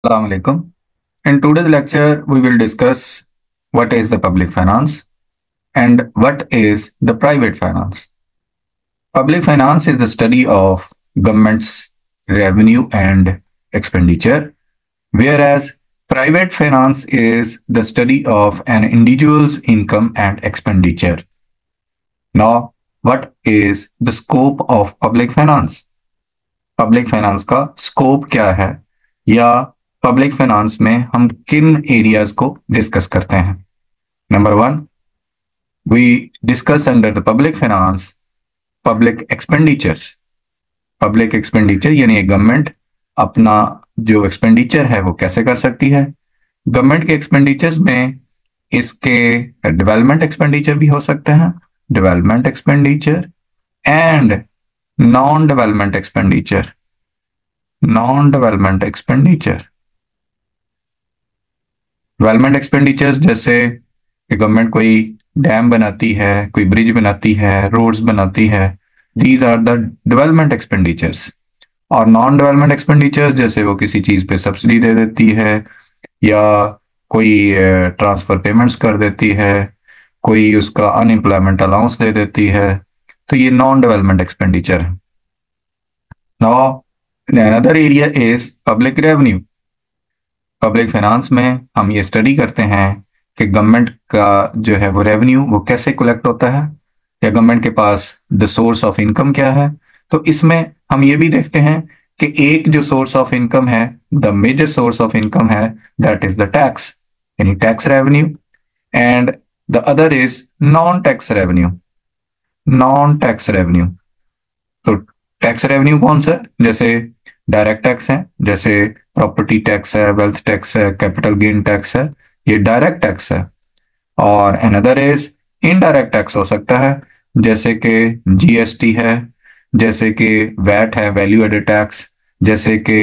Assalamu alaikum. In today's lecture, we will discuss what is the public finance and what is the private finance. Public finance is the study of government's revenue and expenditure, whereas private finance is the study of an individual's income and expenditure. Now, what is the scope of public finance? Public finance का scope क्या है या public finance में हम किन areas को discuss करते हैं। Number one, we discuss under the public finance public expenditures. Public expenditure यानी गवर्नमेंट अपना जो एक्सपेंडिचर है वो कैसे कर सकती है। गवर्नमेंट के एक्सपेंडिचर्स में इसके डेवलपमेंट एक्सपेंडिचर भी हो सकते हैं, development expenditure and non development expenditure. Non development expenditure, development expenditures जैसे गवर्नमेंट कोई डैम बनाती है, कोई ब्रिज बनाती है, रोड्स बनाती है, these are the development expenditures. और नॉन डेवलपमेंट एक्सपेंडिचर्स जैसे वो किसी चीज पे सब्सिडी दे देती है या कोई ट्रांसफर पेमेंट्स कर देती है, कोई उसका अनएम्प्लॉयमेंट अलाउंस दे देती है, तो ये नॉन डेवलपमेंट एक्सपेंडिचर है। Now another area is public revenue. Public finance में हम ये स्टडी करते हैं कि गवर्नमेंट का जो है वो रेवेन्यू वो कैसे कलेक्ट होता है या गवर्नमेंट के पास द सोर्स ऑफ इनकम क्या है। तो इसमें हम ये भी देखते हैं कि एक जो सोर्स ऑफ इनकम है, the major source of income है, दैट इज द टैक्स यानी tax revenue, and the other is non tax revenue. Non tax revenue, तो टैक्स रेवेन्यू कौन सा, जैसे डायरेक्ट टैक्स है, जैसे प्रॉपर्टी टैक्स है, वेल्थ टैक्स है, कैपिटल गेन टैक्स है, ये डायरेक्ट टैक्स है। और अनदर इज इनडायरेक्ट टैक्स हो सकता है, जैसे कि जीएसटी है, जैसे कि वैट है, वैल्यू एडेड टैक्स, जैसे कि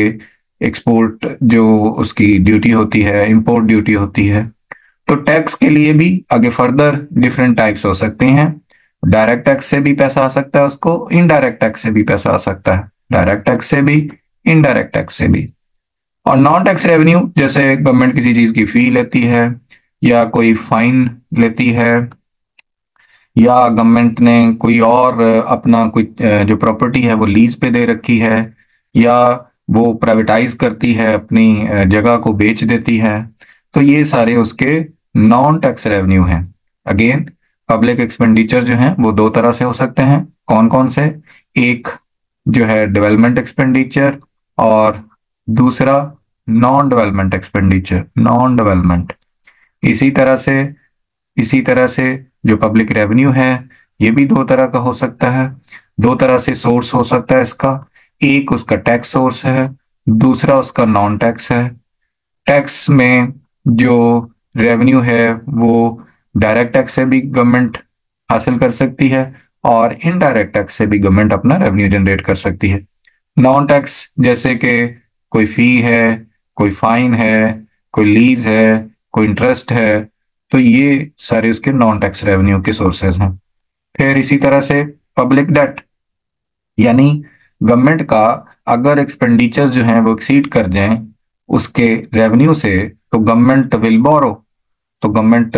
एक्सपोर्ट जो उसकी ड्यूटी होती है, इंपोर्ट ड्यूटी होती है। तो टैक्स के लिए भी आगे फर्दर डिफरेंट टाइप्स हो सकते हैं। डायरेक्ट टैक्स से भी पैसा आ सकता है उसको, इनडायरेक्ट टैक्स से भी पैसा आ सकता है, डायरेक्ट टैक्स से भी, इनडायरेक्ट टैक्स से भी। और नॉन टैक्स रेवेन्यू जैसे गवर्नमेंट किसी चीज की फी लेती है या कोई फाइन लेती है या गवर्नमेंट ने कोई और अपना कोई जो प्रॉपर्टी है वो लीज पे दे रखी है या वो प्राइवेटाइज करती है, अपनी जगह को बेच देती है, तो ये सारे उसके नॉन टैक्स रेवेन्यू हैं। अगेन पब्लिक एक्सपेंडिचर जो हैं वो दो तरह से हो सकते हैं। कौन कौन से, एक जो है डेवलपमेंट एक्सपेंडिचर और दूसरा non development expenditure, non development. इसी तरह से इसी तरह से जो पब्लिक रेवेन्यू है ये भी दो तरह का हो सकता है, दो तरह से सोर्स हो सकता है इसका। एक उसका टैक्स सोर्स है, दूसरा उसका नॉन टैक्स है। टैक्स में जो रेवेन्यू है वो डायरेक्ट टैक्स से भी गवर्नमेंट हासिल कर सकती है और इनडायरेक्ट टैक्स से भी गवर्नमेंट अपना रेवेन्यू जनरेट कर सकती है। नॉन टैक्स जैसे कि कोई फी है, कोई फाइन है, कोई लीज है, कोई इंटरेस्ट है, तो ये सारे उसके नॉन टैक्स रेवेन्यू के सोर्सेज हैं। फिर इसी तरह से पब्लिक डेट यानी गवर्नमेंट का अगर एक्सपेंडिचर्स जो हैं वो एक्सीड कर जाएं उसके रेवेन्यू से, तो गवर्नमेंट विल बोरो। तो गवर्नमेंट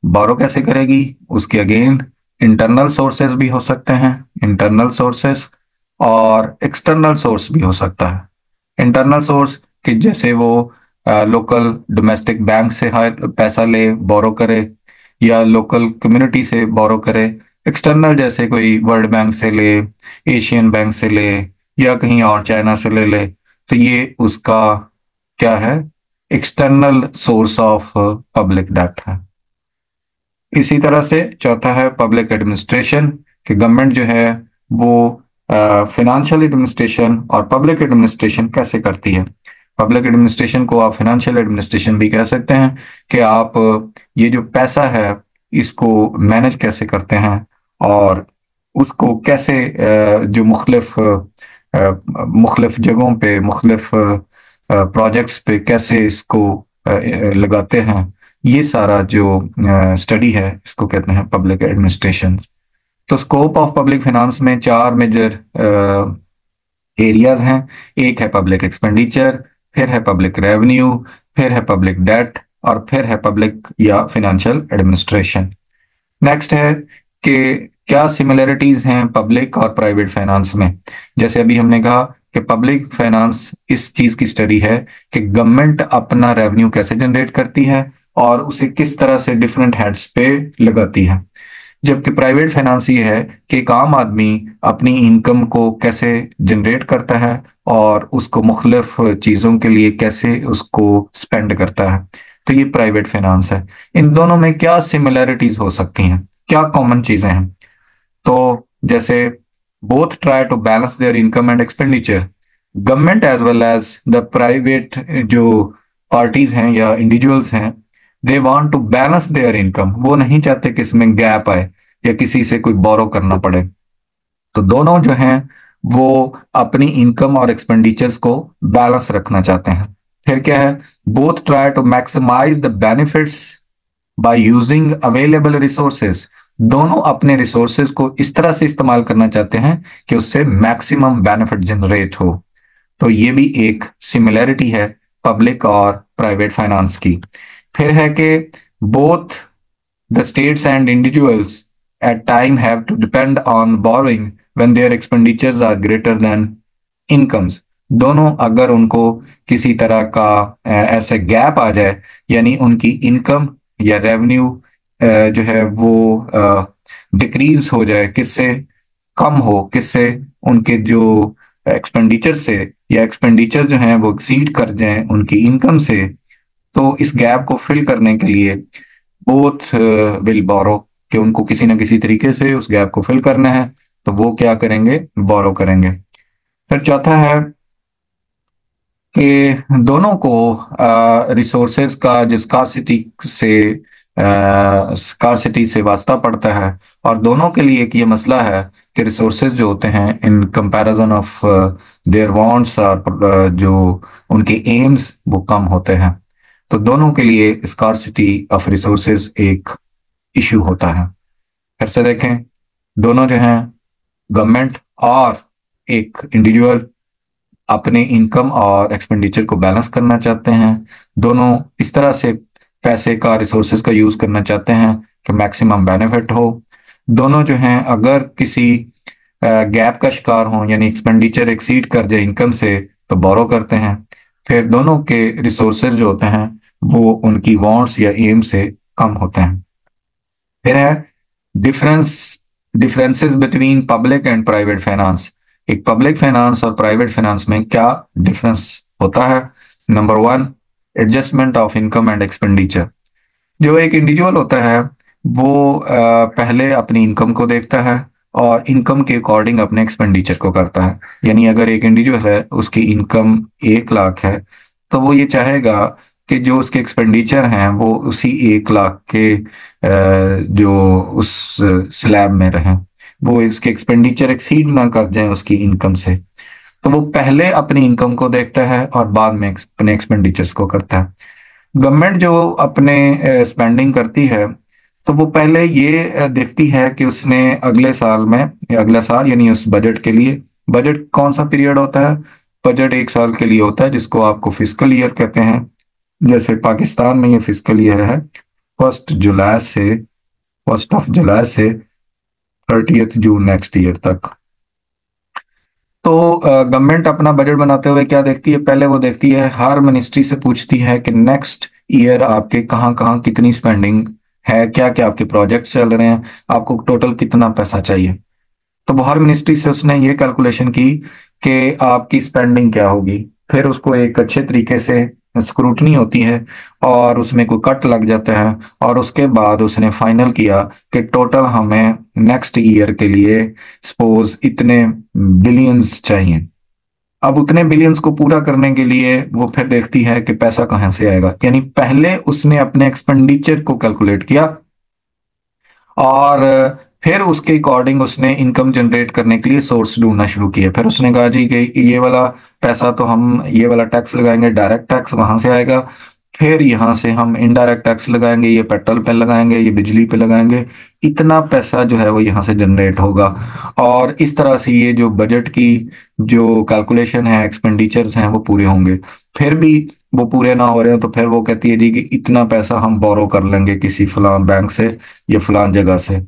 बोरो कैसे करेगी, उसके अगेन इंटरनल सोर्सेज भी हो सकते हैं, इंटरनल सोर्सेज, और एक्सटर्नल सोर्स भी हो सकता है। इंटरनल सोर्स कि जैसे वो लोकल डोमेस्टिक बैंक से पैसा ले, बोरो करे, या लोकल कम्युनिटी से बोरो करे। एक्सटर्नल जैसे कोई वर्ल्ड बैंक से ले, एशियन बैंक से ले, या कहीं और चाइना से ले ले, तो ये उसका क्या है, external source of public debt है। इसी तरह से चौथा है पब्लिक एडमिनिस्ट्रेशन कि गवर्नमेंट जो है वो फिनेंशियल एडमिनिस्ट्रेशन और पब्लिक एडमिनिस्ट्रेशन कैसे करती है। पब्लिक एडमिनिस्ट्रेशन को आप फिनेंशियल एडमिनिस्ट्रेशन भी कह सकते हैं कि आप ये जो पैसा है इसको मैनेज कैसे करते हैं और उसको कैसे जो मुख्तलिफ जगहों पे, मुख्तलिफ प्रोजेक्ट्स पे कैसे इसको लगाते हैं। ये सारा जो स्टडी है इसको कहते हैं पब्लिक एडमिनिस्ट्रेशन। तो स्कोप ऑफ पब्लिक फाइनेंस में चार मेजर एरियाज हैं। एक है पब्लिक एक्सपेंडिचर, फिर है पब्लिक रेवेन्यू, फिर है पब्लिक डेट, और फिर है पब्लिक या फिनेंशियल एडमिनिस्ट्रेशन। नेक्स्ट है कि क्या सिमिलरिटीज हैं पब्लिक और प्राइवेट फाइनेंस में। जैसे अभी हमने कहा कि पब्लिक फाइनेंस इस चीज की स्टडी है कि गवर्नमेंट अपना रेवेन्यू कैसे जनरेट करती है और उसे किस तरह से डिफरेंट हेड्स पे लगाती है, जबकि प्राइवेट फाइनेंस ये है कि एक आम आदमी अपनी इनकम को कैसे जनरेट करता है और उसको मुख्तलिफ चीज़ों के लिए कैसे उसको स्पेंड करता है। तो ये प्राइवेट फाइनेंस है। इन दोनों में क्या सिमिलरिटीज हो सकती हैं, क्या कॉमन चीजें हैं? तो जैसे both try to balance their income and expenditure, government as well as the private जो पार्टीज हैं या इंडिविजुअल्स हैं, they want to balance their income. वो नहीं चाहते कि इसमें गैप आए या किसी से कोई बोरो करना पड़े। तो दोनों जो हैं वो अपनी इनकम और एक्सपेंडिचर्स को बैलेंस रखना चाहते हैं। फिर क्या है, both try to maximize the benefits by using available resources. दोनों अपने रिसोर्सेज को इस तरह से इस्तेमाल करना चाहते हैं कि उससे मैक्सिमम बेनिफिट जनरेट हो। तो ये भी एक सिमिलरिटी है पब्लिक और प्राइवेट फाइनेंस की। फिर है कि both the states and individuals at time have to depend on borrowing when their expenditures are greater than incomes। दोनों अगर उनको किसी तरह का ऐसे गैप आ जाए, यानी उनकी इनकम या रेवेन्यू जो है वो डिक्रीज हो जाए, किससे कम हो, किससे उनके जो एक्सपेंडिचर से, या एक्सपेंडिचर जो है वो एक्सीड कर जाए उनकी इनकम से, तो इस गैप को फिल करने के लिए बोथ विल बोरो, कि उनको किसी ना किसी तरीके से उस गैप को फिल करना है, तो वो क्या करेंगे, बोरो करेंगे। फिर चौथा है कि दोनों को रिसोर्सेज का जो स्कार्सिटी से वास्ता पड़ता है, और दोनों के लिए एक ये मसला है कि रिसोर्सेज जो होते हैं in comparison of their wants और जो उनके एम्स वो कम होते हैं। तो दोनों के लिए स्कार्सिटी ऑफ रिसोर्सेज एक इशू होता है। फिर से देखें, दोनों जो हैं गवर्नमेंट और एक इंडिविजुअल अपने इनकम और एक्सपेंडिचर को बैलेंस करना चाहते हैं। दोनों इस तरह से पैसे का, रिसोर्सेज का यूज करना चाहते हैं कि मैक्सिमम बेनिफिट हो। दोनों जो हैं अगर किसी गैप का शिकार हो, यानी एक्सपेंडिचर एक्सीड कर जाए इनकम से, तो बोरो करते हैं। फिर दोनों के रिसोर्सेज जो होते हैं वो उनकी वांट्स या एम से कम होते हैं। फिर है differences between public and private finance. एक पब्लिक फाइनेंस और प्राइवेट फाइनेंस में क्या डिफरेंस होता है? Number 1, adjustment of income and expenditure. जो एक इंडिविजुअल होता है वो पहले अपनी इनकम को देखता है और इनकम के अकॉर्डिंग अपने एक्सपेंडिचर को करता है। यानी अगर एक इंडिविजुअल है, उसकी इनकम 1 लाख है, तो वो ये चाहेगा कि जो उसके एक्सपेंडिचर हैं वो उसी 1 लाख के जो उस स्लैब में रहें, वो इसके एक्सपेंडिचर एक्सीड ना कर जाए उसकी इनकम से। तो वो पहले अपनी इनकम को देखता है और बाद में अपने एक्सपेंडिचर्स को करता है। गवर्नमेंट जो अपने स्पेंडिंग करती है, तो वो पहले ये देखती है कि उसने अगले साल में, या अगला साल यानी उस बजट के लिए, बजट कौन सा पीरियड होता है? बजट 1 साल के लिए होता है, जिसको आपको फिस्कल ईयर कहते हैं। जैसे पाकिस्तान में ये फिस्कल ईयर है 1 जुलाई से 30 जून नेक्स्ट ईयर तक। तो गवर्नमेंट अपना बजट बनाते हुए क्या देखती है? पहले वो देखती है, हर मिनिस्ट्री से पूछती है कि नेक्स्ट ईयर आपके कहाँ कहाँ कितनी स्पेंडिंग है, क्या क्या आपके प्रोजेक्ट चल रहे हैं, आपको टोटल कितना पैसा चाहिए। तो वो हर मिनिस्ट्री से उसने ये कैलकुलेशन की कि आपकी स्पेंडिंग क्या होगी। फिर उसको एक अच्छे तरीके से स्क्रूटनी होती है और उसमें कोई कट लग जाता है, और उसके बाद उसने फाइनल किया कि टोटल हमें नेक्स्ट ईयर के लिए सपोज इतने बिलियंस चाहिए। अब उतने बिलियंस को पूरा करने के लिए वो फिर देखती है कि पैसा कहाँ से आएगा। यानी पहले उसने अपने एक्सपेंडिचर को कैलकुलेट किया और फिर उसके अकॉर्डिंग उसने इनकम जनरेट करने के लिए सोर्स ढूंढना शुरू किया। फिर उसने कहा जी कि ये वाला पैसा तो हम, ये वाला टैक्स लगाएंगे, डायरेक्ट टैक्स वहां से आएगा। फिर यहाँ से हम इनडायरेक्ट टैक्स लगाएंगे, ये पेट्रोल पे लगाएंगे, ये बिजली पे लगाएंगे, इतना पैसा जो है वो यहाँ से जनरेट होगा। और इस तरह से ये जो बजट की जो कैलकुलेशन है, एक्सपेंडिचर्स हैं, वो पूरे होंगे। फिर भी वो पूरे ना हो रहे हो तो फिर वो कहती है जी कि इतना पैसा हम बोरो कर लेंगे किसी फलां बैंक से या फलां जगह से।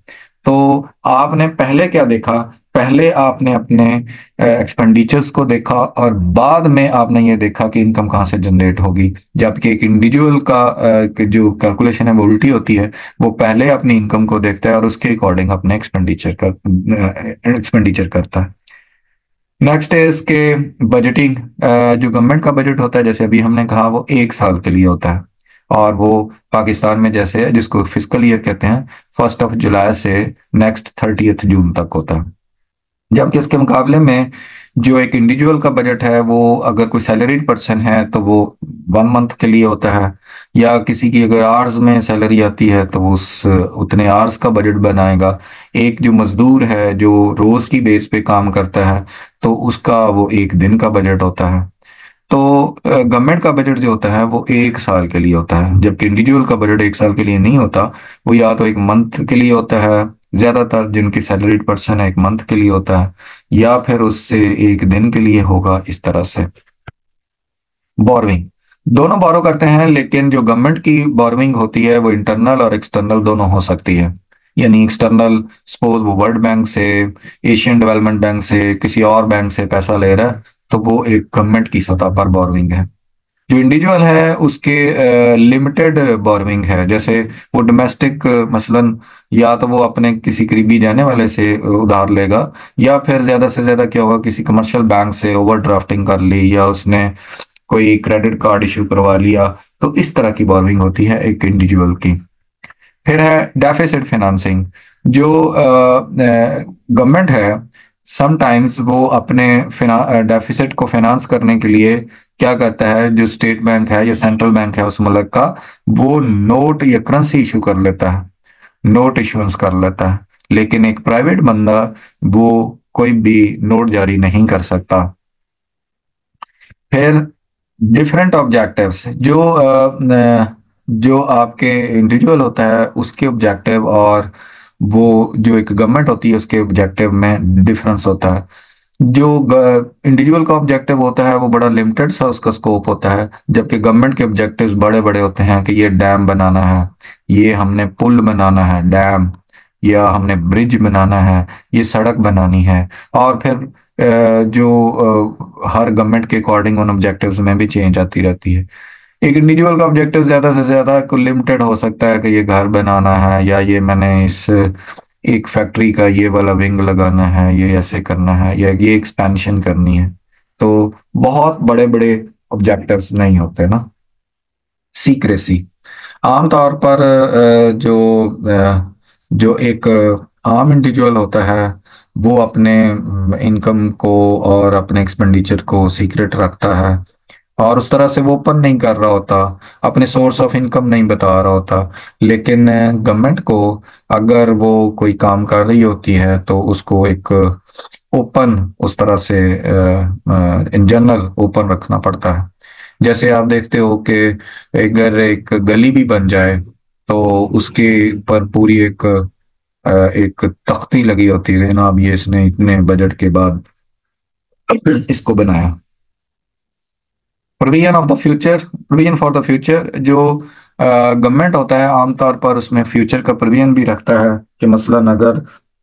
तो आपने पहले क्या देखा? पहले आपने अपने एक्सपेंडिचर्स को देखा और बाद में आपने ये देखा कि इनकम कहाँ से जनरेट होगी। जबकि एक इंडिविजुअल का जो कैलकुलेशन है वो उल्टी होती है। वो पहले अपनी इनकम को देखता है और उसके अकॉर्डिंग अपने एक्सपेंडिचर करता है। नेक्स्ट है इसके बजटिंग। जो गवर्नमेंट का बजट होता है, जैसे अभी हमने कहा, वो एक साल के लिए होता है। और वो पाकिस्तान में जैसे है, जिसको फिस्कल ईयर कहते हैं, 1 जुलाई से नेक्स्ट 30 जून तक होता है। जबकि इसके मुकाबले में जो एक इंडिविजुअल का बजट है, वो अगर कोई सैलरीड पर्सन है तो वो 1 मंथ के लिए होता है। या किसी की अगर आवर्स में सैलरी आती है तो वो उस उतने आवर्स का बजट बनाएगा। एक जो मजदूर है जो रोज की बेस पे काम करता है, तो उसका वो एक दिन का बजट होता है। तो गवर्नमेंट का बजट जो होता है वो एक साल के लिए होता है, जबकि इंडिविजुअल का बजट एक साल के लिए नहीं होता। वो या तो एक मंथ के लिए होता है, ज्यादातर जिनकी सैलरीड पर्सन है एक मंथ के लिए होता है, या फिर उससे एक दिन के लिए होगा, इस तरह से। बोरविंग, दोनों बोरो करते हैं, लेकिन जो गवर्नमेंट की बोरविंग होती है वो इंटरनल और एक्सटर्नल दोनों हो सकती है। यानी एक्सटर्नल, सपोज वो वर्ल्ड बैंक से, एशियन डेवलपमेंट बैंक से, किसी और बैंक से पैसा ले रहा है, तो वो एक गवर्नमेंट की सतह पर बोरविंग है। जो इंडिविजुअल है उसके लिमिटेड बोरविंग है। जैसे वो डोमेस्टिक, मसलन या तो वो अपने किसी करीबी जाने वाले से उधार लेगा, या फिर ज्यादा से ज्यादा क्या होगा, किसी कमर्शियल बैंक से ओवर ड्राफ्टिंग कर ली, या उसने कोई क्रेडिट कार्ड इशू करवा लिया। तो इस तरह की बोरविंग होती है एक इंडिविजुअल की। फिर है डेफिसिट फाइनेंसिंग। जो गवर्नमेंट है, समटाइम्स वो अपने डेफिसिट को फाइनेंस करने के लिए क्या करता है, जो स्टेट बैंक है या सेंट्रल बैंक है उस मुल्क का, वो नोट या करेंसी इशू कर लेता है, नोट इशुएंस कर लेता है। लेकिन एक प्राइवेट बंदा वो कोई भी नोट जारी नहीं कर सकता। फिर डिफरेंट ऑब्जेक्टिव्स। जो आपके इंडिविजुअल होता है उसके ऑब्जेक्टिव और वो जो एक गवर्नमेंट होती है उसके ऑब्जेक्टिव में डिफरेंस होता है। जो इंडिविजुअल का ऑब्जेक्टिव होता है वो बड़ा लिमिटेड सा उसका स्कोप होता है, जबकि गवर्नमेंट के ऑब्जेक्टिव्स बड़े बड़े होते हैं कि ये डैम बनाना है, ये हमने पुल बनाना है, डैम, या हमने ब्रिज बनाना है, ये सड़क बनानी है। और फिर हर गवर्नमेंट के अकॉर्डिंग उन ऑब्जेक्टिव्स में भी चेंज आती रहती है। एक इंडिविजुअल का ऑब्जेक्टिव ज्यादा से ज्यादा को लिमिटेड हो सकता है कि ये घर बनाना है, या ये मैंने इस एक फैक्ट्री का ये वाला विंग लगाना है, ये ऐसे करना है, या ये एक्सपेंशन करनी है। तो बहुत बड़े बड़े ऑब्जेक्टिव्स नहीं होते ना। सीक्रेसी, आमतौर पर जो एक आम इंडिविजुअल होता है वो अपने इनकम को और अपने एक्सपेंडिचर को सीक्रेट रखता है, और उस तरह से वो ओपन नहीं कर रहा होता, अपने सोर्स ऑफ इनकम नहीं बता रहा होता। लेकिन गवर्नमेंट को अगर वो कोई काम कर रही होती है तो उसको एक ओपन, उस तरह से इन जनरल ओपन रखना पड़ता है। जैसे आप देखते हो कि अगर एक गली भी बन जाए तो उसके पर पूरी एक तख्ती लगी होती है ना, अब ये इसने इतने बजट के बाद इसको बनाया। Provision of the future, provision for the future. जो गवर्नमेंट होता है आमतौर पर उसमें फ्यूचर का प्रोविजन भी रखता है कि मसलन अगर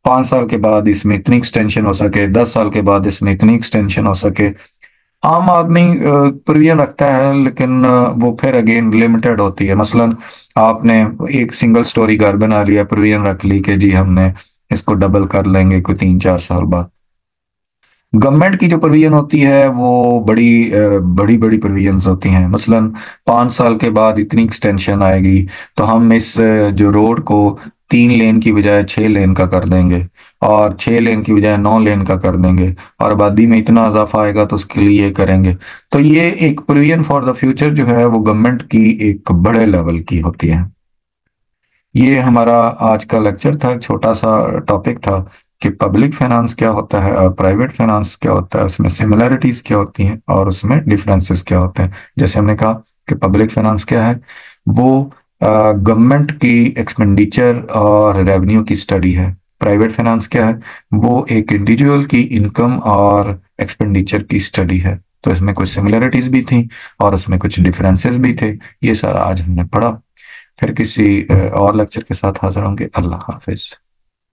5 साल के बाद इसमें इतनी एक्सटेंशन हो सके, 10 साल के बाद इसमें इतनी एक्सटेंशन हो सके। आम आदमी प्रोविजन रखता है, लेकिन वो फिर अगेन लिमिटेड होती है। मसलन आपने एक सिंगल स्टोरी घर बना लिया, प्रोविजन रख ली कि जी हमने इसको डबल कर लेंगे कोई 3-4 साल बाद। गवर्नमेंट की जो प्रोविजन होती है वो बड़ी बड़ी प्रोविजंस होती हैं। मसलन 5 साल के बाद इतनी एक्सटेंशन आएगी तो हम इस जो रोड को 3 लेन की बजाय 6 लेन का कर देंगे, और 6 लेन की बजाय 9 लेन का कर देंगे, और आबादी में इतना इजाफा आएगा तो उसके लिए ये करेंगे। तो ये एक प्रोविजन फॉर द फ्यूचर जो है वो गवर्नमेंट की एक बड़े लेवल की होती है। ये हमारा आज का लेक्चर था, छोटा सा टॉपिक था कि पब्लिक फाइनेंस क्या होता है और प्राइवेट फाइनेंस क्या होता है, उसमें सिमिलैरिटीज क्या होती हैं और उसमें डिफरेंसेस क्या होते हैं। जैसे हमने कहा कि पब्लिक फाइनेंस क्या है, वो गवर्नमेंट की एक्सपेंडिचर और रेवेन्यू की स्टडी है। प्राइवेट फाइनेंस क्या है, वो एक इंडिविजुअल की इनकम और एक्सपेंडिचर की स्टडी है। तो इसमें कुछ सिमिलरिटीज भी थी और इसमें कुछ डिफरेंसेस भी थे। ये सारा आज हमने पढ़ा। फिर किसी और लेक्चर के साथ हाजिर होंगे। अल्लाह हाफिज।